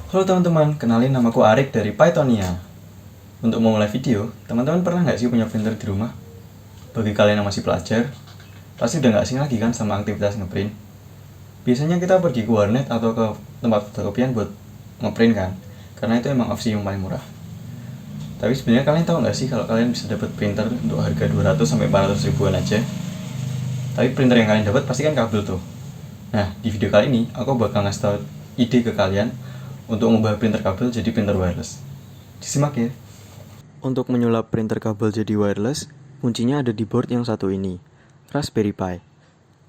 Halo teman-teman, kenalin namaku Arik dari Pythonia. Untuk memulai video, teman-teman pernah nggak sih punya printer di rumah? Bagi kalian yang masih pelajar, pasti udah nggak asing lagi kan sama aktivitas ngeprint. Biasanya kita pergi ke warnet atau ke tempat fotokopian buat ngeprint kan, karena itu emang opsi yang paling murah. Tapi sebenarnya kalian tahu nggak sih kalau kalian bisa dapat printer untuk harga 200-400 ribuan aja? Tapi printer yang kalian dapat pasti kan kabel tuh. Nah, di video kali ini aku bakal ngasih tau ide ke kalian untuk mengubah printer kabel jadi printer wireless. Disimak ya. Untuk menyulap printer kabel jadi wireless, kuncinya ada di board yang satu ini, Raspberry Pi.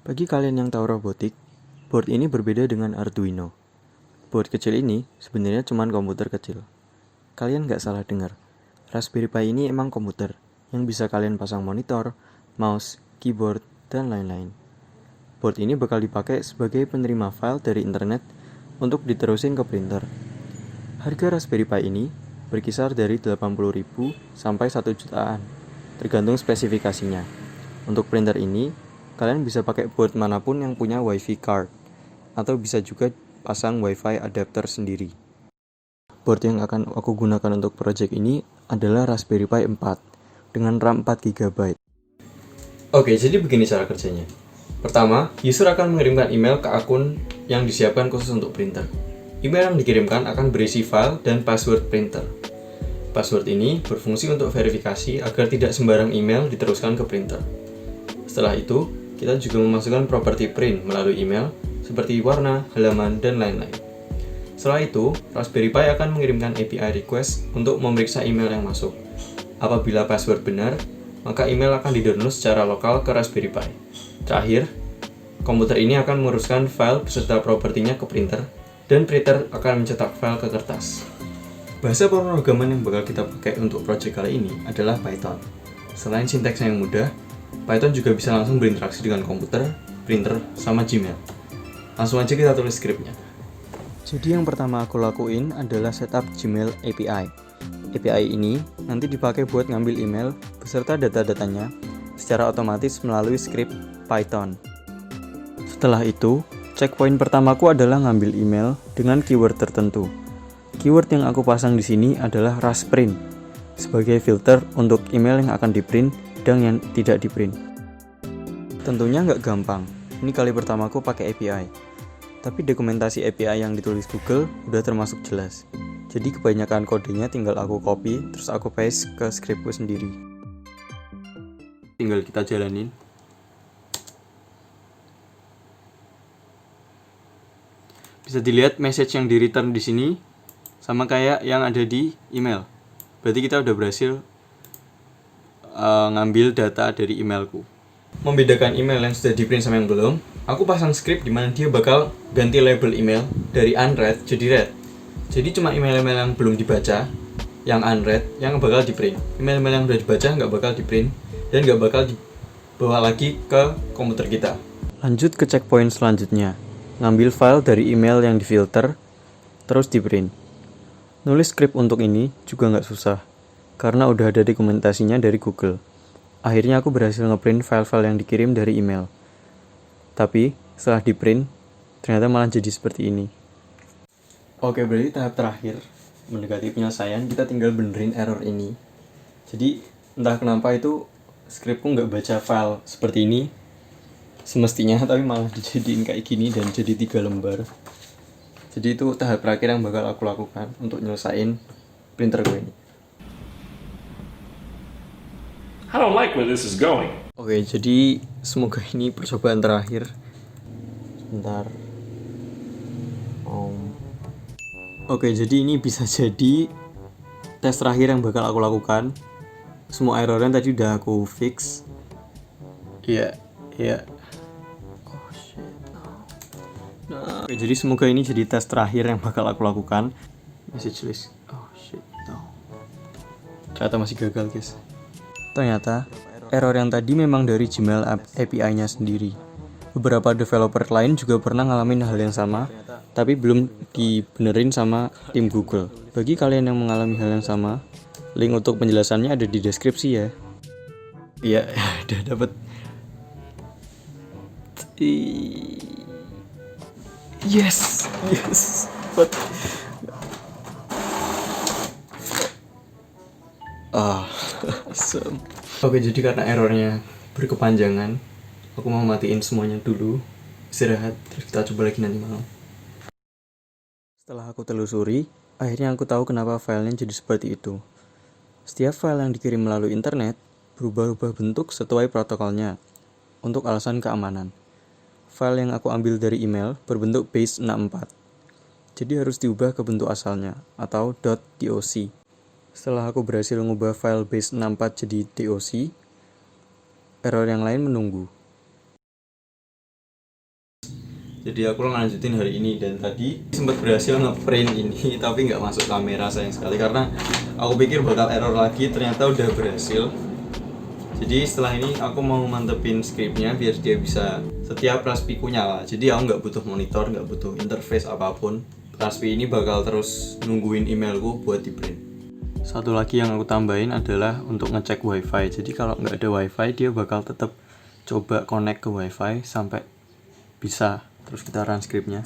Bagi kalian yang tahu robotik, board ini berbeda dengan Arduino. Board kecil ini sebenarnya cuma komputer kecil. Kalian nggak salah dengar, Raspberry Pi ini emang komputer yang bisa kalian pasang monitor, mouse, keyboard, dan lain-lain. Board ini bakal dipakai sebagai penerima file dari internet untuk diterusin ke printer. Harga Raspberry Pi ini berkisar dari 80.000 sampai 1 jutaan, tergantung spesifikasinya. Untuk printer ini, kalian bisa pakai board manapun yang punya WiFi card, atau bisa juga pasang WiFi adapter sendiri. Board yang akan aku gunakan untuk project ini adalah Raspberry Pi 4 dengan RAM 4 GB. Oke, jadi begini cara kerjanya. Pertama, user akan mengirimkan email ke akun yang disiapkan khusus untuk printer. Email yang dikirimkan akan berisi file dan password printer. Password ini berfungsi untuk verifikasi agar tidak sembarang email diteruskan ke printer. Setelah itu, kita juga memasukkan properti print melalui email seperti warna, halaman, dan lain-lain. Setelah itu, Raspberry Pi akan mengirimkan API request untuk memeriksa email yang masuk. Apabila password benar, maka email akan di-download secara lokal ke Raspberry Pi. Terakhir, komputer ini akan menguruskan file beserta propertinya ke printer, dan printer akan mencetak file ke kertas. Bahasa pemrograman yang bakal kita pakai untuk project kali ini adalah Python. Selain sintaksnya yang mudah, Python juga bisa langsung berinteraksi dengan komputer, printer, sama Gmail. Langsung aja kita tulis skripnya. Jadi yang pertama aku lakuin adalah setup Gmail API. API ini nanti dipakai buat ngambil email beserta data-datanya secara otomatis melalui skrip Python. Setelah itu, checkpoint pertamaku adalah ngambil email dengan keyword tertentu. Keyword yang aku pasang di sini adalah rasprint sebagai filter untuk email yang akan di-print dan yang tidak di-print. Tentunya nggak gampang. Ini kali pertamaku pakai API. Tapi dokumentasi API yang ditulis Google udah termasuk jelas. Jadi kebanyakan kodenya tinggal aku copy terus aku paste ke skripku sendiri. Tinggal kita jalanin. Bisa dilihat message yang di-return di sini sama kayak yang ada di email. Berarti kita udah berhasil ngambil data dari emailku. Membedakan email yang sudah di-print sama yang belum, aku pasang script di mana dia bakal ganti label email dari unread jadi read. Jadi cuma email-email yang belum dibaca, yang unread, yang bakal di-print. Email-email yang udah dibaca nggak bakal di-print dan nggak bakal dibawa lagi ke komputer kita. Lanjut ke checkpoint selanjutnya. Ngambil file dari email yang difilter, terus di-print. Nulis script untuk ini juga nggak susah, karena udah ada dokumentasinya dari Google. Akhirnya aku berhasil ngeprint file-file yang dikirim dari email. Tapi, setelah di-print, ternyata malah jadi seperti ini. Oke, berarti tahap terakhir, mendekati penyelesaian, kita tinggal benerin error ini. Jadi, entah kenapa itu scriptku nggak baca file seperti ini semestinya, tapi malah dijadiin kayak gini dan jadi 3 lembar. Jadi itu tahap terakhir yang bakal aku lakukan untuk nyelesain printer gue ini. I don't like where this is going. Oke, jadi semoga ini percobaan terakhir. Sebentar. Oke, jadi ini bisa jadi tes terakhir yang bakal aku lakukan. Semua errornya tadi udah aku fix. Iya. Oh shit. No. Oke, jadi semoga ini jadi tes terakhir yang bakal aku lakukan. Message list. Oh shit. No. Ternyata masih gagal, guys. Ternyata, error yang tadi memang dari Gmail API-nya sendiri. Beberapa developer lain juga pernah ngalamin hal yang sama, tapi belum dibenerin sama tim Google. Bagi kalian yang mengalami hal yang sama, link untuk penjelasannya ada di deskripsi ya. Iya, udah dapet. Yes. What? Awesome. Oke, jadi karena errornya berkepanjangan, aku mau matiin semuanya dulu, istirahat, terus kita coba lagi nanti malam. Setelah aku telusuri, akhirnya aku tahu kenapa filenya jadi seperti itu. Setiap file yang dikirim melalui internet berubah-ubah bentuk sesuai protokolnya untuk alasan keamanan. File yang aku ambil dari email berbentuk base64. Jadi harus diubah ke bentuk asalnya atau .doc. Setelah aku berhasil mengubah file base64 jadi doc, error yang lain menunggu. Jadi aku lanjutin hari ini, dan tadi sempat berhasil ngeprint ini tapi nggak masuk kamera, sayang sekali, karena aku pikir bakal error lagi, ternyata udah berhasil. Jadi setelah ini aku mau mantepin skripnya biar dia bisa setiap Raspiku nyala. Jadi aku nggak butuh monitor, nggak butuh interface apapun. Raspi ini bakal terus nungguin emailku buat di print. Satu lagi yang aku tambahin adalah untuk ngecek wifi. Jadi kalau nggak ada wifi, dia bakal tetap coba connect ke wifi sampai bisa. Terus kita run scriptnya.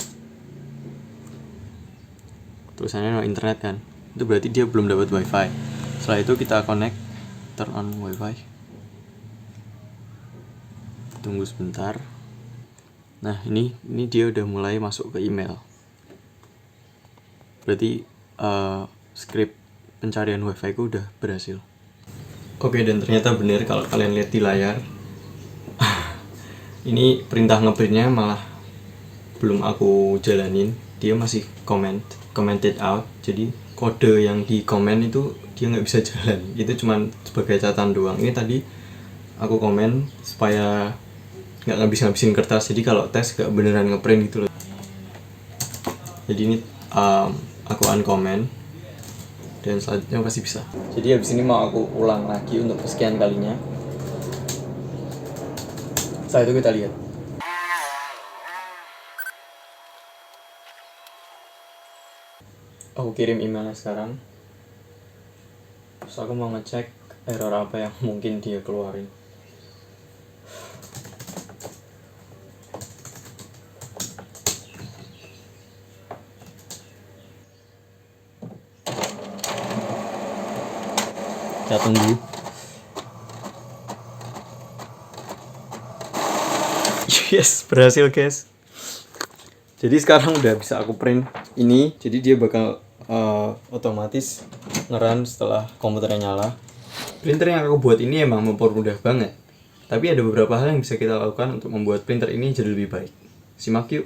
Tulisannya no internet kan, itu berarti dia belum dapat wifi. Setelah itu kita connect, turn on wifi, tunggu sebentar. Nah ini dia udah mulai masuk ke email. Berarti script pencarian wifi ku udah berhasil. Oke, dan ternyata benar kalau kalian lihat di layar. Ini perintah ngeprintnya malah belum aku jalanin, dia masih commented out. Jadi kode yang di komen itu dia nggak bisa jalan, itu cuman sebagai catatan doang. Ini tadi aku komen supaya nggak ngabisin kertas, jadi kalau tes nggak beneran ngeprint gitu loh. Jadi ini aku uncomment dan selanjutnya pasti bisa. Jadi habis ini mau aku ulang lagi untuk kesekian kalinya. Setelah itu kita lihat. Aku kirim emailnya sekarang. Terus aku mau ngecek error apa yang mungkin dia keluarin. Kita tunggu. Yes, berhasil guys. Jadi sekarang udah bisa aku print ini. Jadi dia bakal otomatis ngerun setelah komputernya nyala. Printer yang aku buat ini emang mempermudah banget. Tapi ada beberapa hal yang bisa kita lakukan untuk membuat printer ini jadi lebih baik. Simak yuk.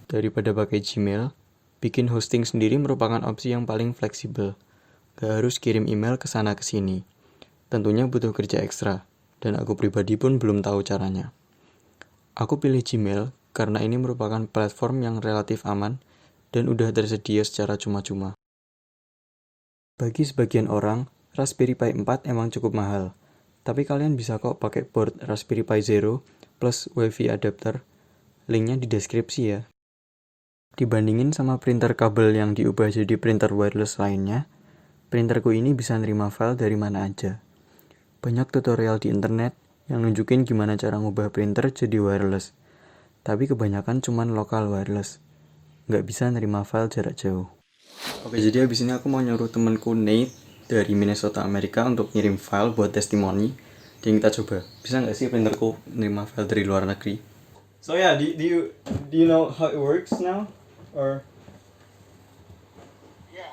Daripada pakai Gmail, bikin hosting sendiri merupakan opsi yang paling fleksibel. Gak harus kirim email ke sana ke sini. Tentunya butuh kerja ekstra, dan aku pribadi pun belum tahu caranya. Aku pilih Gmail karena ini merupakan platform yang relatif aman dan udah tersedia secara cuma-cuma. Bagi sebagian orang, Raspberry Pi 4 emang cukup mahal, tapi kalian bisa kok pakai board Raspberry Pi Zero plus WiFi adapter. Linknya di deskripsi ya. Dibandingin sama printer kabel yang diubah jadi printer wireless lainnya, printerku ini bisa nerima file dari mana aja. Banyak tutorial di internet yang nunjukin gimana cara ngubah printer jadi wireless, tapi kebanyakan cuman lokal wireless, nggak bisa nerima file jarak jauh. Oke, jadi habis ini aku mau nyuruh temanku Nate dari Minnesota, Amerika untuk ngirim file buat testimoni. Dan kita coba, bisa nggak sih printerku nerima file dari luar negeri? So yeah, do you know how it works now, or? Yeah.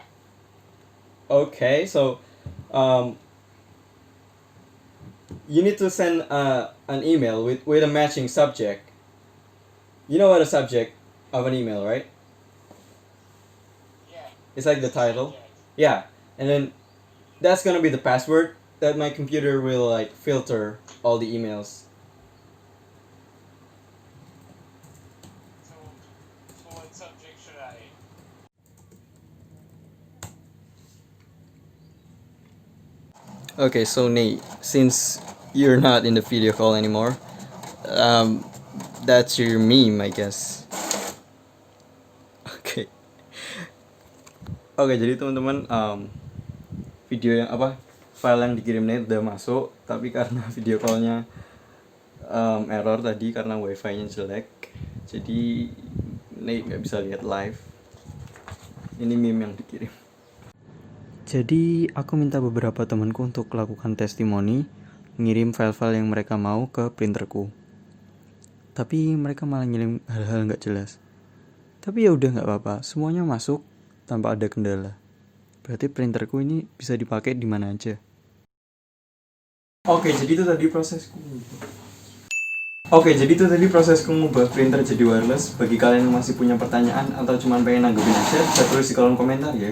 Okay, so you need to send an email with a matching subject. You know what a subject of an email, right? Yeah. It's like the title. Yeah, and then that's gonna be the password that my computer will like filter all the emails. So what subject should I? Okay, so Nate, since you're not in the video call anymore, that's your meme, I guess. Oke. Oke, jadi teman-teman, video yang file yang dikirim Nate udah masuk, tapi karena video callnya error tadi karena wifi-nya jelek, jadi Nate nggak bisa lihat live. Ini meme yang dikirim. Jadi aku minta beberapa temanku untuk melakukan testimoni, ngirim file-file yang mereka mau ke printerku. Tapi mereka malah ngirim hal-hal nggak jelas. Tapi ya udah nggak apa-apa, semuanya masuk tanpa ada kendala. Berarti printerku ini bisa dipakai di mana aja. Oke, jadi itu tadi prosesku ngubah printer jadi wireless. Bagi kalian yang masih punya pertanyaan atau cuma pengen nanggepin aja, bisa tulis di kolom komentar ya.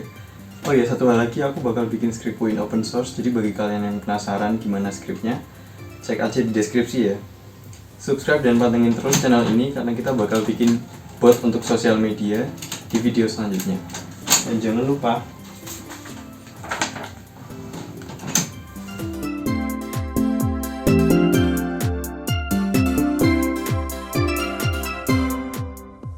Oh iya, satu hal lagi, aku bakal bikin scriptku in open source. Jadi bagi kalian yang penasaran gimana scriptnya, cek aja di deskripsi ya. Subscribe dan pantengin terus channel ini karena kita bakal bikin bot untuk sosial media di video selanjutnya. Dan jangan lupa